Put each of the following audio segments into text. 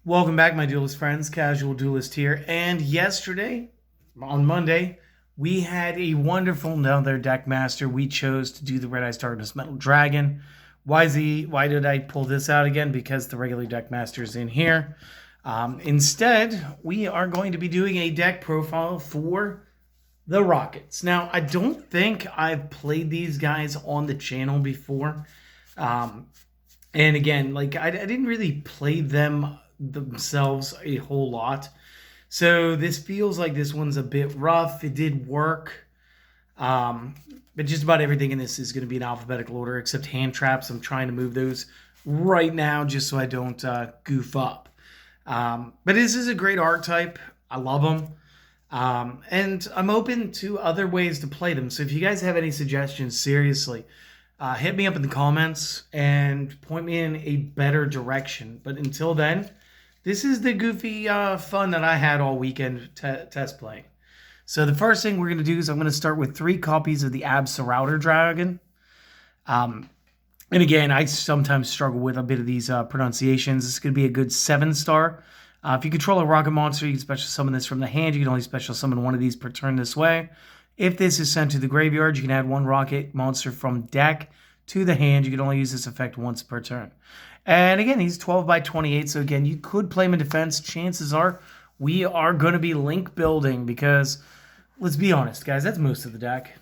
Welcome back, my Duelist friends. Casual Duelist here. And yesterday, on Monday, we had a wonderful another deck master. We chose to do the Red Eyes Darkness Metal Dragon. Why did I pull this out again? Because the regular deck master is in here. Instead, we are going to be doing a deck profile for the Rokkets. Now, I don't think I've played these guys on the channel before. And again, like I didn't really play them themselves a whole lot. So this feels like this one's a bit rough. It did work. But just about everything in this is going to be in alphabetical order except hand traps. I'm trying to move those right now just so I don't goof up. But this is a great archetype. I love them. And I'm open to other ways to play them. So if you guys have any suggestions, seriously, hit me up in the comments and point me in a better direction. But until then, this is the goofy fun that I had all weekend test playing. So the first thing we're going to do is I'm going to start with 3 copies of the Absolouter Dragon. And again, I sometimes struggle with a bit of these pronunciations. This is going to be a good 7-star. If you control a rocket monster, you can special summon this from the hand. You can only special summon one of these per turn this way. If this is sent to the graveyard, you can add 1 rocket monster from deck to the hand. You can only use this effect once per turn. And again, he's 12 by 28. So again, you could play him in defense. Chances are we are going to be link building because, let's be honest, guys, that's most of the deck.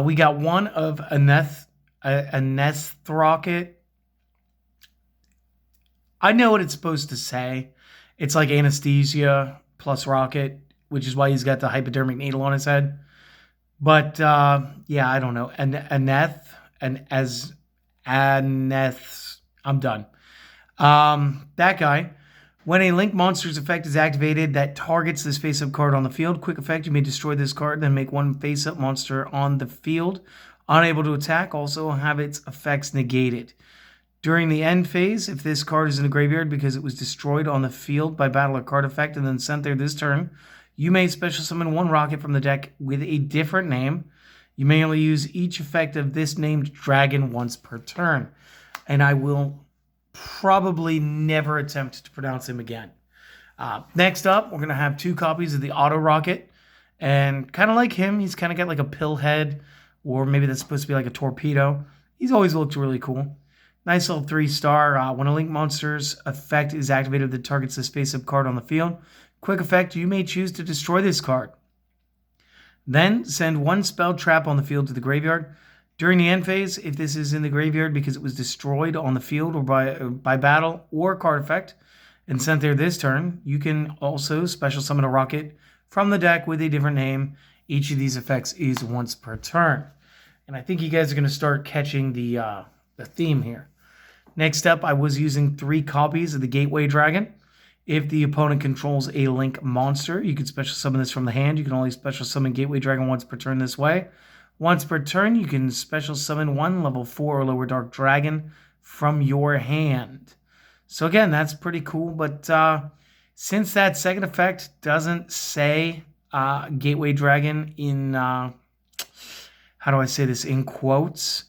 We got one of Rocket. I know what it's supposed to say. It's like anesthesia plus rocket, which is why he's got the hypodermic needle on his head. But, yeah, I don't know. I'm done. That guy. When a Link monster's effect is activated that targets this face-up card on the field, quick effect, you may destroy this card, then make 1 face-up monster on the field unable to attack, also have its effects negated. During the end phase, if this card is in the graveyard because it was destroyed on the field by battle or card effect and then sent there this turn, you may special summon 1 rocket from the deck with a different name. You may only use each effect of this named dragon once per turn. And I will probably never attempt to pronounce him again. Next up, we're going to have 2 copies of the Auto Rocket. And kind of like him, he's kind of got like a pill head, or maybe that's supposed to be like a torpedo. He's always looked really cool. Nice little 3-star. When a Link monster's effect is activated that targets this face-up card on the field, quick effect, you may choose to destroy this card. Then send 1 spell trap on the field to the graveyard. During the end phase, if this is in the graveyard because it was destroyed on the field or by battle or card effect and sent there this turn, you can also special summon a rocket from the deck with a different name. Each of these effects is once per turn. And I think you guys are going to start catching the theme here. Next up, I was using 3 copies of the Gateway Dragon. If the opponent controls a Link monster, you can special summon this from the hand. You can only special summon Gateway Dragon once per turn this way. Once per turn, you can special summon 1 level 4 or lower Dark Dragon from your hand. So again, that's pretty cool. But since that second effect doesn't say Gateway Dragon in, how do I say this, in quotes,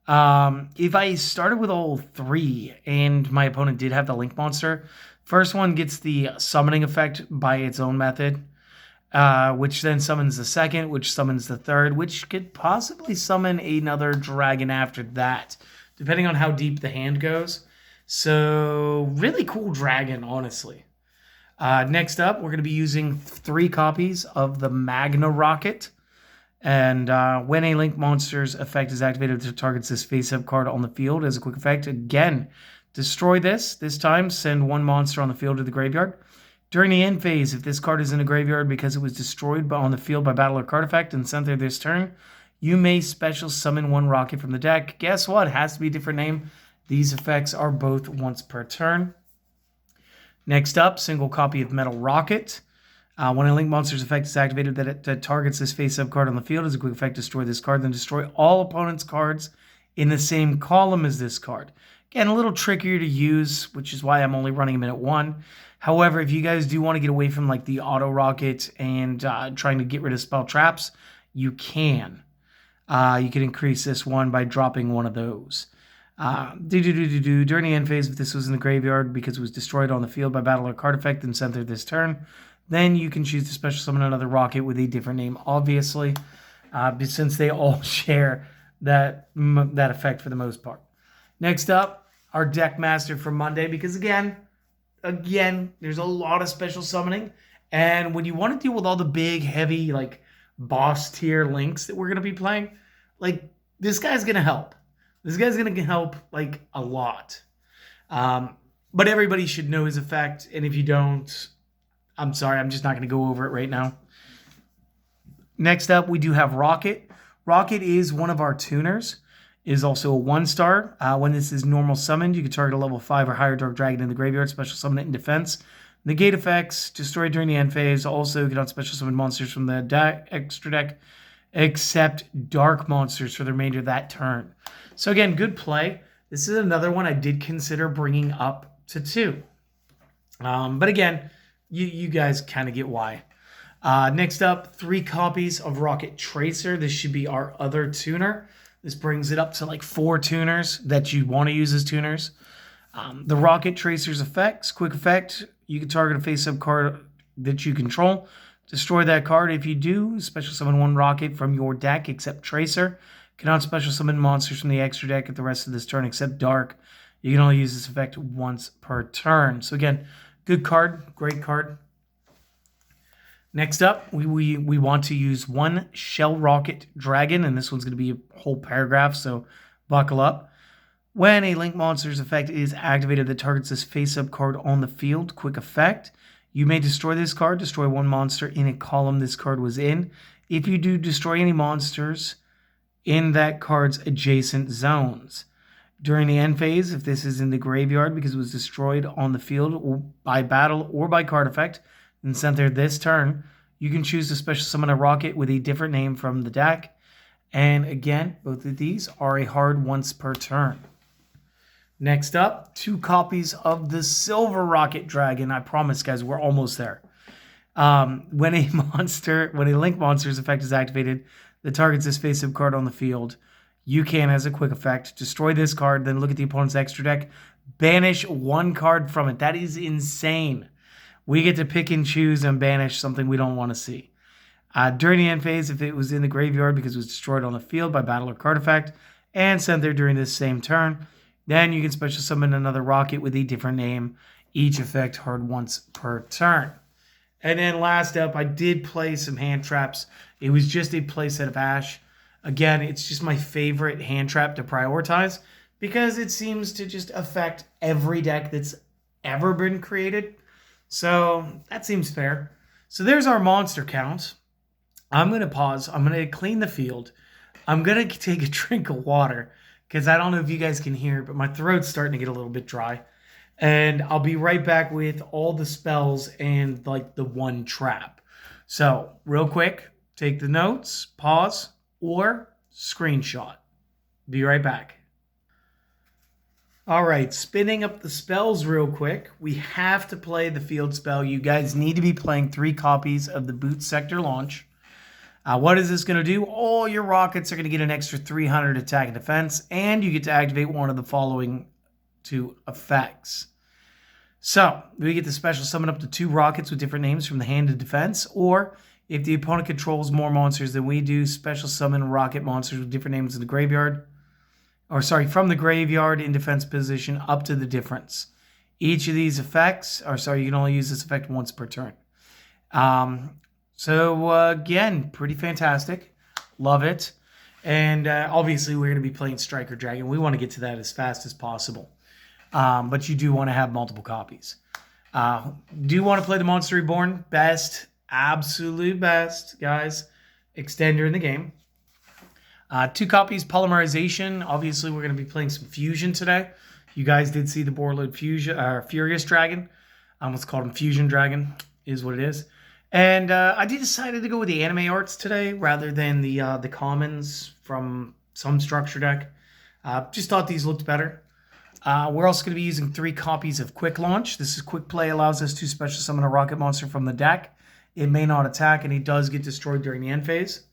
if I started with all 3 and my opponent did have the Link monster, first one gets the summoning effect by its own method, which then summons the second, which summons the third, which could possibly summon another dragon after that, depending on how deep the hand goes. So, really cool dragon, honestly. Next up, we're going to be using 3 copies of the Magna Rocket. And when a Link monster's effect is activated, it targets this face-up card on the field as a quick effect. Again, destroy this. This time, send 1 monster on the field to the graveyard. During the end phase, if this card is in the graveyard because it was destroyed on the field by battle or card effect and sent there this turn, you may special summon 1 rocket from the deck. Guess what? It has to be a different name. These effects are both once per turn. Next up, single copy of Metal Rocket. When a Link monster's effect is activated that targets this face-up card on the field as a quick effect, destroy this card, then destroy all opponent's cards in the same column as this card. Again, a little trickier to use, which is why I'm only running him in at 1. However, if you guys do want to get away from like the Auto Rocket and trying to get rid of spell traps, you can. You can increase this one by dropping one of those. During the end phase, if this was in the graveyard because it was destroyed on the field by battle or card effect and sent there this turn, then you can choose to special summon another Rocket with a different name, obviously, since they all share that effect for the most part. Next up, our deck master for Monday, because again, there's a lot of special summoning, and when you want to deal with all the big, heavy, like boss tier links that we're going to be playing, like this guy's going to help. This guy's going to help like a lot. But everybody should know his effect, and if you don't, I'm sorry, I'm just not going to go over it right now. Next up, we do have Rokket. Rokket is one of our tuners. It is also a 1-star. When this is normal summoned, you can target a level 5 or higher Dark Dragon in the graveyard, special summon it in defense. Negate effects, destroy during the end phase. Also, you cannot special summon monsters from the deck, extra deck, except dark monsters for the remainder of that turn. So again, good play. This is another one I did consider bringing up to 2. But again, you guys kind of get why. Next up, 3 copies of Rokket Tracer. This should be our other tuner. This brings it up to like 4 tuners that you want to use as tuners. The Rokket Tracer's effects, quick effect, you can target a face-up card that you control. Destroy that card. If you do, special summon 1 Rokket from your deck except Tracer. Cannot special summon monsters from the extra deck at the rest of this turn except Dark. You can only use this effect once per turn. So again, good card, great card. Next up, we want to use 1 Shell Rokket Dragon, and this one's going to be a whole paragraph, so buckle up. When a Link monster's effect is activated that targets this face-up card on the field, quick effect, you may destroy this card, destroy 1 monster in a column this card was in. If you do, destroy any monsters in that card's adjacent zones. During the end phase, if this is in the graveyard because it was destroyed on the field or by battle or by card effect, and sent there this turn, you can choose to special summon a Rokket with a different name from the deck. And again, both of these are a hard once per turn. Next up, 2 copies of the Silver Rokket Dragon. I promise, guys, we're almost there. When a Link monster's effect is activated that targets this face-up card on the field, you can, as a quick effect, destroy this card, then look at the opponent's extra deck, banish 1 card from it. That is insane. We get to pick and choose and banish something we don't want to see. During the end phase, if it was in the graveyard because it was destroyed on the field by battle or card effect and sent there during this same turn, then you can special summon another Rokket with a different name. Each effect hard once per turn. And then last up, I did play some hand traps. It was just a playset of Ash. Again, it's just my favorite hand trap to prioritize because it seems to just affect every deck that's ever been created. So that seems fair. So there's our monster count. I'm going to pause. I'm going to clean the field. I'm going to take a drink of water because I don't know if you guys can hear, but my throat's starting to get a little bit dry. And I'll be right back with all the spells and like the 1 trap. So real quick, take the notes, pause, or screenshot. Be right back. All right, spinning up the spells real quick. We have to play the field spell. You guys need to be playing 3 copies of the Boot Sector launch. What is this going to do? All your Rockets are going to get an extra 300 attack and defense, and you get to activate one of the following 2 effects. So, we get to special summon up to 2 Rockets with different names from the hand to defense, or if the opponent controls more monsters than we do, special summon Rokket monsters with different names in the graveyard. From the graveyard in defense position up to the difference. Each of these effects, you can only use this effect once per turn. Again, pretty fantastic. Love it. And obviously, we're going to be playing Striker Dragon. We want to get to that as fast as possible. But you do want to have multiple copies. Do you want to play the Monster Reborn? Best, absolute best, guys. Extender in the game. 2 copies, Polymerization. Obviously, we're going to be playing some Fusion today. You guys did see the Borload Furious Dragon. Let's call him Fusion Dragon, is what it is. And I decided to go with the anime arts today rather than the commons from some structure deck. Just thought these looked better. We're also going to be using 3 copies of Quick Launch. This is Quick Play, allows us to special summon a Rokket monster from the deck. It may not attack, and it does get destroyed during the end phase.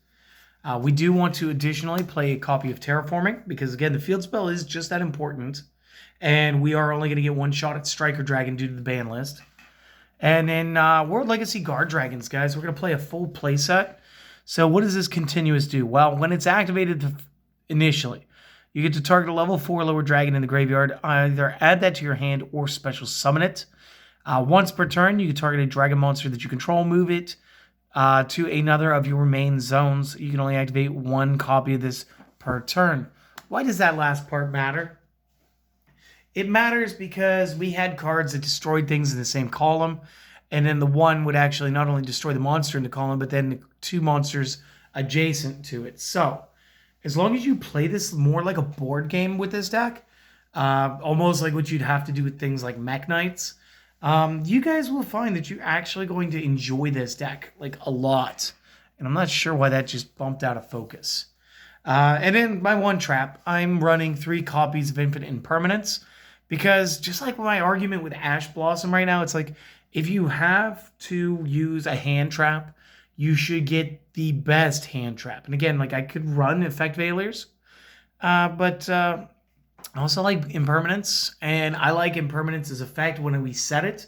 We do want to additionally play a copy of Terraforming because, again, the field spell is just that important. And we are only going to get one shot at Striker Dragon due to the ban list. And then World Legacy Guard Dragons, guys. We're going to play a full playset. So what does this continuous do? Well, when it's activated initially, you get to target a level 4 lower dragon in the graveyard. Either add that to your hand or special summon it. Once per turn, you can target a dragon monster that you control, move it to another of your main zones. You can only activate one copy of this per turn. Why does that last part matter? It matters because we had cards that destroyed things in the same column, and then the one would actually not only destroy the monster in the column, but then the two monsters adjacent to it. So, as long as you play this more like a board game with this deck, almost like what you'd have to do with things like Mech Knights, you guys will find that you're actually going to enjoy this deck like a lot. And I'm not sure why that just bumped out of focus. And in my one trap, I'm running 3 copies of Infinite Impermanence. Because just like my argument with Ash Blossom right now, it's like if you have to use a hand trap, you should get the best hand trap. And again, like I could run Effect Veilers, but I also like Impermanence. And I like Impermanence's effect when we set it,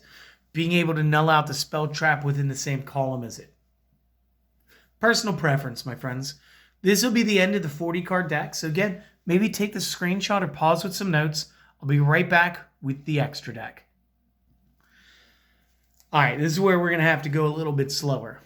being able to null out the spell trap within the same column as it. Personal preference, my friends. This will be the end of the 40-card deck. So again, maybe take the screenshot or pause with some notes. I'll be right back with the extra deck. All right, this is where we're going to have to go a little bit slower.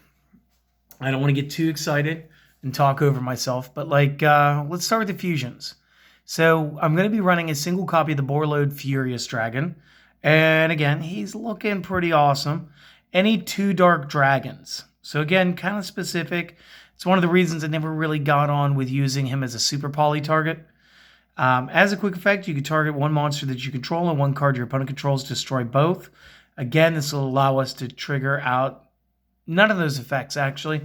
I don't want to get too excited and talk over myself, but let's start with the fusions. So I'm going to be running a single copy of the Borlode Furious Dragon. And again, he's looking pretty awesome. Any 2 Dark Dragons. So again, kind of specific. It's one of the reasons I never really got on with using him as a super poly target. As a quick effect, you can target one monster that you control and one card your opponent controls, destroy both. Again, this will allow us to trigger out none of those effects, actually.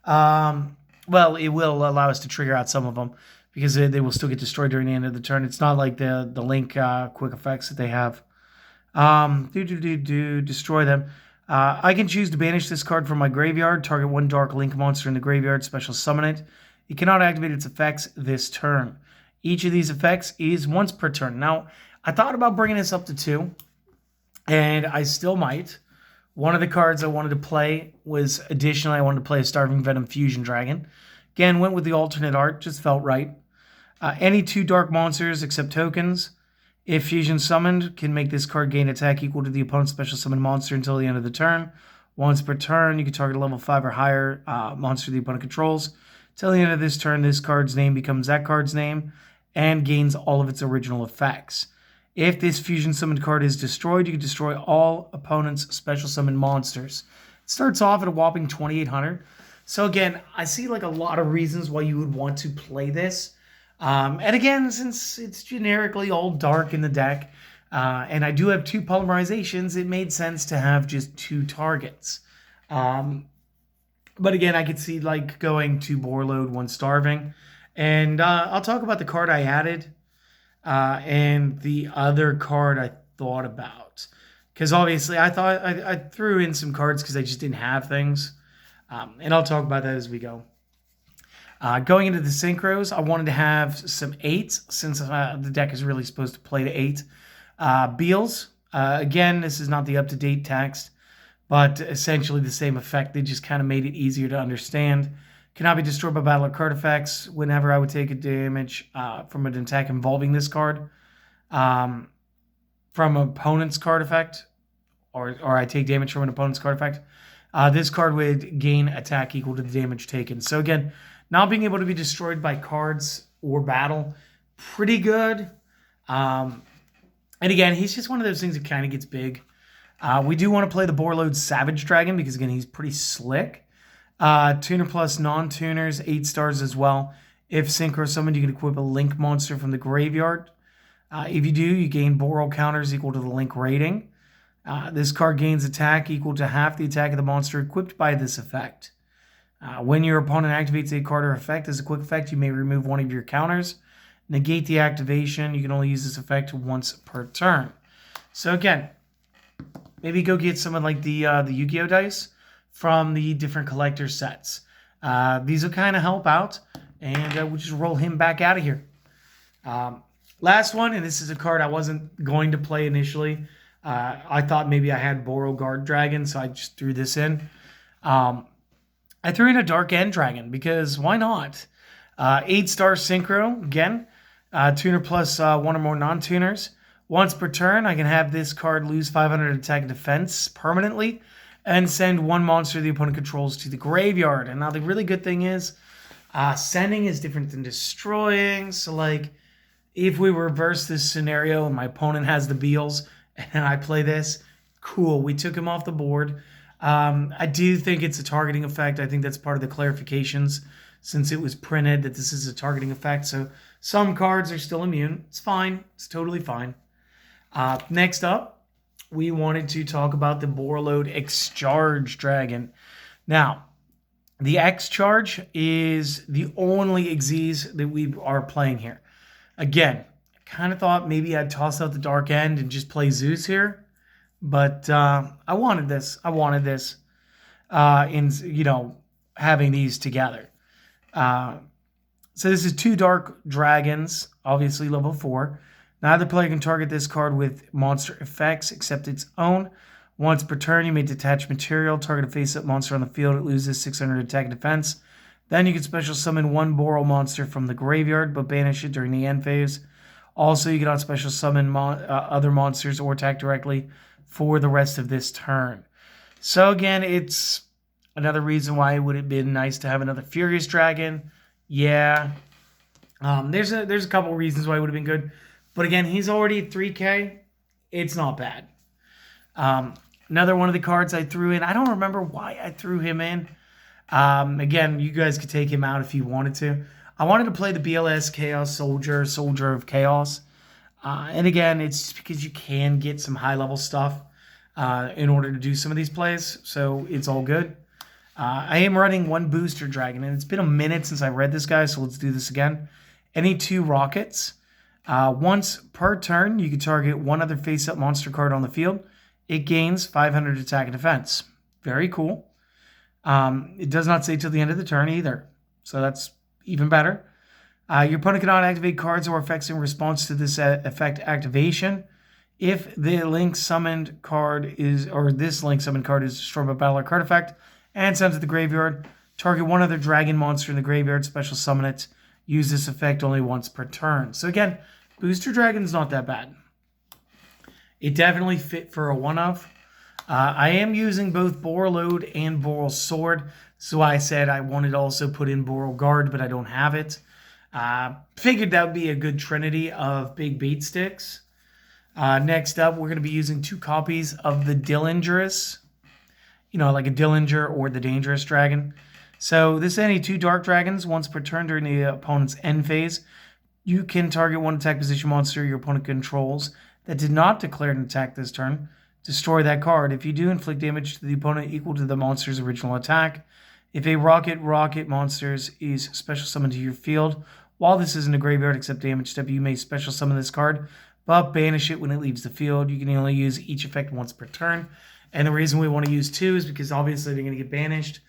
Well, it will allow us to trigger out some of them because they will still get destroyed during the end of the turn. It's not like the Link quick effects that they have. Destroy them. I can choose to banish this card from my graveyard, target one Dark Link monster in the graveyard, special summon it. It cannot activate its effects this turn. Each of these effects is once per turn. Now, I thought about bringing this up to 2, and I still might. One of the cards I wanted to play was, additionally, I wanted to play a Starving Venom Fusion Dragon. Again, went with the alternate art, just felt right. Any 2 dark monsters except tokens, if fusion summoned, can make this card gain attack equal to the opponent's special summon monster until the end of the turn. Once per turn, you can target a level 5 or higher monster the opponent controls. Till the end of this turn, this card's name becomes that card's name and gains all of its original effects. If this fusion summoned card is destroyed, you can destroy all opponent's special summon monsters. It starts off at a whopping 2,800. So again, I see like a lot of reasons why you would want to play this. And again, since it's generically all dark in the deck, and I do have 2 polymerizations, it made sense to have just 2 targets. But again, I could see like going to Borlode, 1 Starving. And I'll talk about the card I added and the other card I thought about. Because obviously I thought I threw in some cards because I just didn't have things. And I'll talk about that as we go. Going into the synchros, I wanted to have some 8s since the deck is really supposed to play to 8. Beals, again, this is not the up-to-date text, but essentially the same effect. They just kind of made it easier to understand. Cannot be destroyed by battle or card effects. Whenever I would take a damage from an attack involving this card, from an opponent's card effect, or I take damage from an opponent's card effect, this card would gain attack equal to the damage taken. So again, not being able to be destroyed by cards or battle, pretty good. And again, he's just one of those things that kind of gets big. We do want to play the Borlode Savage Dragon because, again, he's pretty slick. Tuner plus non-tuners, 8 stars as well. If synchro summoned, you can equip a Link monster from the graveyard. If you do, you gain Boral counters equal to the Link rating. This card gains attack equal to half the attack of the monster equipped by this effect. When your opponent activates a card or effect as a quick effect, you may remove one of your counters. Negate the activation. You can only use this effect once per turn. So again, maybe go get some of like the Yu-Gi-Oh dice from the different collector sets. These will kind of help out, and we'll just roll him back out of here. Last one, and this is a card I wasn't going to play initially. I thought maybe I had Beauregard Dragon, so I just threw this in. I threw in a Dark End Dragon because why not? 8-star synchro, again. Tuner plus one or more non-tuners. Once per turn, I can have this card lose 500 attack and defense permanently and send one monster the opponent controls to the graveyard. And now the really good thing is sending is different than destroying. So like if we reverse this scenario and my opponent has the Beals and I play this, cool, we took him off the board. I do think it's a targeting effect. I think that's part of the clarifications since it was printed that this is a targeting effect. So some cards are still immune. It's fine. It's totally fine. Next up, we wanted to talk about the Borreload X-Charge Dragon. Now, the X-Charge is the only Xyz that we are playing here. Again, I kind of thought maybe I'd toss out the Dark End and just play Zeus here. But I wanted this. I wanted this in, having these together. So this is 2 Dark Dragons, obviously level 4. Neither player can target this card with monster effects except its own. Once per turn, you may detach material, target a face-up monster on the field. It loses 600 attack and defense. Then you can special summon 1 Boral monster from the graveyard, but banish it during the end phase. Also, you cannot special summon other monsters or attack directly for the rest of this turn. So again, it's another reason why it would have been nice to have another Furious Dragon. Yeah. There's a couple reasons why it would have been good. But again, he's already at 3K. It's not bad. Another one of the cards I threw in. I don't remember why I threw him in. Again, you guys could take him out if you wanted to. I wanted to play the BLS Chaos Soldier, Soldier of Chaos. And again, it's because you can get some high-level stuff in order to do some of these plays. So it's all good. I am running 1 Booster Dragon, and it's been a minute since I read this guy, so let's do this again. Any 2 Rokkets. Once per turn, you can target 1 other face-up monster card on the field. It gains 500 attack and defense. Very cool. It does not say till the end of the turn either, so that's even better. Your opponent cannot activate cards or effects in response to this effect activation. If the link summoned card is, or this link summoned card is destroyed by battle or card effect and sent to the graveyard, target 1 other dragon monster in the graveyard, special summon it. Use this effect only once per turn. So again, Booster Dragon's not that bad. It definitely fit for a one-of. I am using both Borreload and Boral Sword, so I said I wanted to also put in Boral Guard, but I don't have it. Figured that would be a good trinity of big beat sticks. Next up, we're going to be using 2 copies of the Dillingerous. Like a Dillinger or the Dangerous Dragon. So this is any 2 Dark Dragons. Once per turn during the opponent's end phase, you can target 1 attack position monster your opponent controls that did not declare an attack this turn. Destroy that card. If you do, inflict damage to the opponent equal to the monster's original attack. If a Rocket monsters is special summoned to your field, while this is in the graveyard except damage step, you may special summon this card, but banish it when it leaves the field. You can only use each effect once per turn. And the reason we want to use 2 is because obviously they're going to get banished.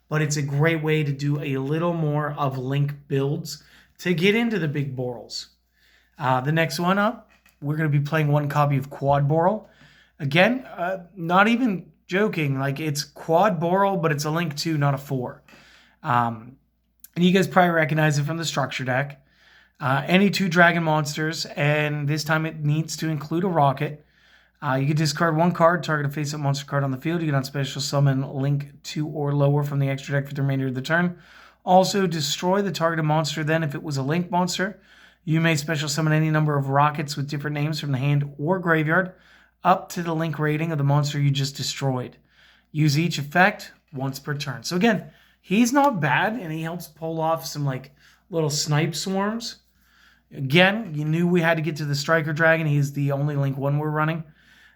But it's a great way to do a little more of Link builds to get into the big Borals. The next one up, we're going to be playing 1 copy of Quad Boral. Again, not even joking, like it's Quad Boral, but it's a Link 2, not a 4. And you guys probably recognize it from the structure deck. Any 2 dragon monsters, and this time it needs to include a Rocket. You can discard 1 card, target a face-up monster card on the field. You can special summon Link 2 or lower from the extra deck for the remainder of the turn. Also, destroy the targeted monster. Then, if it was a Link monster, you may special summon any number of Rockets with different names from the hand or graveyard up to the Link rating of the monster you just destroyed. Use each effect once per turn. So again, he's not bad, and he helps pull off some like little snipe swarms. Again, you knew we had to get to the Striker Dragon. He's the only Link 1 we're running.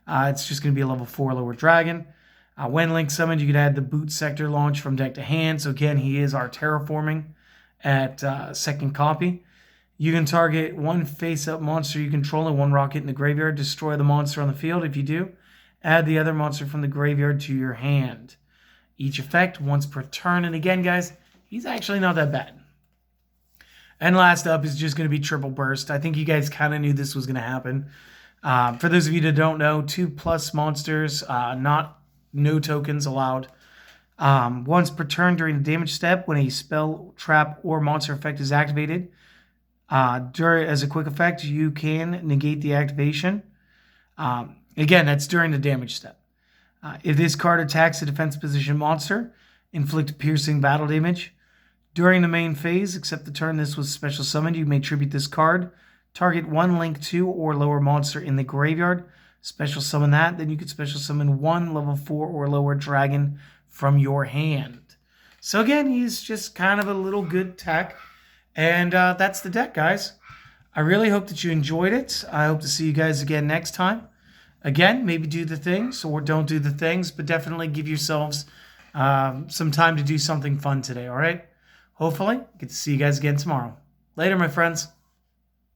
It's just going to be a level 4 lower dragon. When Link summoned, you could add the Boot Sector launch from deck to hand. So again, he is our terraforming at 2nd copy. You can target 1 face-up monster you control and 1 Rocket in the graveyard. Destroy the monster on the field. If you do, add the other monster from the graveyard to your hand. Each effect once per turn. And again, guys, he's actually not that bad. And last up is just going to be Triple Burst. I think you guys kind of knew this was going to happen. For those of you that don't know, 2+ monsters, no tokens allowed. Once per turn during the damage step, when a spell, trap, or monster effect is activated, as a quick effect, you can negate the activation. Again, that's during the damage step. If this card attacks a defense position monster, inflict piercing battle damage. During the main phase, except the turn this was special summoned, you may tribute this card. Target 1 Link 2 or lower monster in the graveyard. Special summon that. Then you could special summon 1 level 4 or lower dragon from your hand. So again, he's just kind of a little good tech. And that's the deck, guys. I really hope that you enjoyed it. I hope to see you guys again next time. Again, maybe do the things or don't do the things, but definitely give yourselves some time to do something fun today, all right? Hopefully, get to see you guys again tomorrow. Later, my friends.